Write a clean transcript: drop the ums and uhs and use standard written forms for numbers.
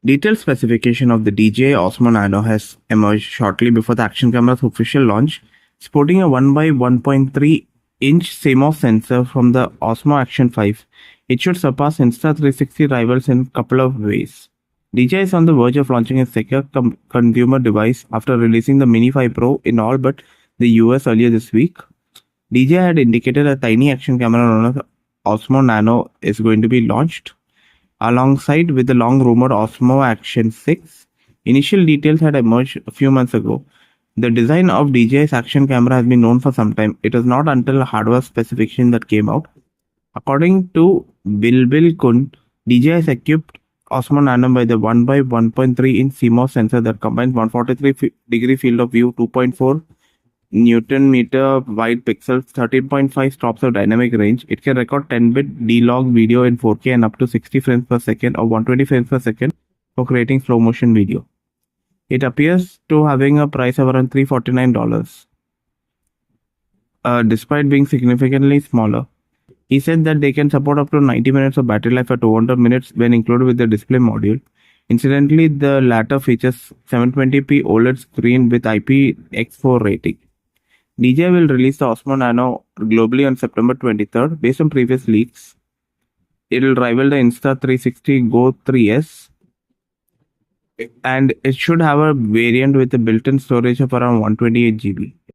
Detailed specification of the DJI Osmo Nano has emerged shortly before the action camera's official launch, sporting a 1x1.3-inch CMOS sensor from the Osmo Action 5. It should surpass Insta360 rivals in a couple of ways. DJI is on the verge of launching a secure consumer device after releasing the Mini 5 Pro in all but the US earlier this week. DJI had indicated a tiny action camera known as Osmo Nano is going to be launched, alongside with the long-rumored Osmo Action 6. Initial details had emerged a few months ago. The design of DJI's action camera has been known for some time. It was not until a hardware specification that came out. According to Bilbil Kun, DJI has equipped Osmo Nano by the 1x1.3-inch CMOS sensor that combines 143-degree field of view, 2.4 Newton meter wide pixels, 13.5 stops of dynamic range. It can record 10-bit D-Log video in 4K and up to 60 frames per second or 120 frames per second for creating slow motion video. It appears to having a price of around $349, despite being significantly smaller. He said that they can support up to 90 minutes of battery life at 200 minutes when included with the display module. Incidentally, the latter features 720p OLED screen with IPX4 rating. DJI will release the Osmo Nano globally on September 23rd. Based on previous leaks, it will rival the Insta360 Go 3S, and it should have a variant with a built-in storage of around 128 GB.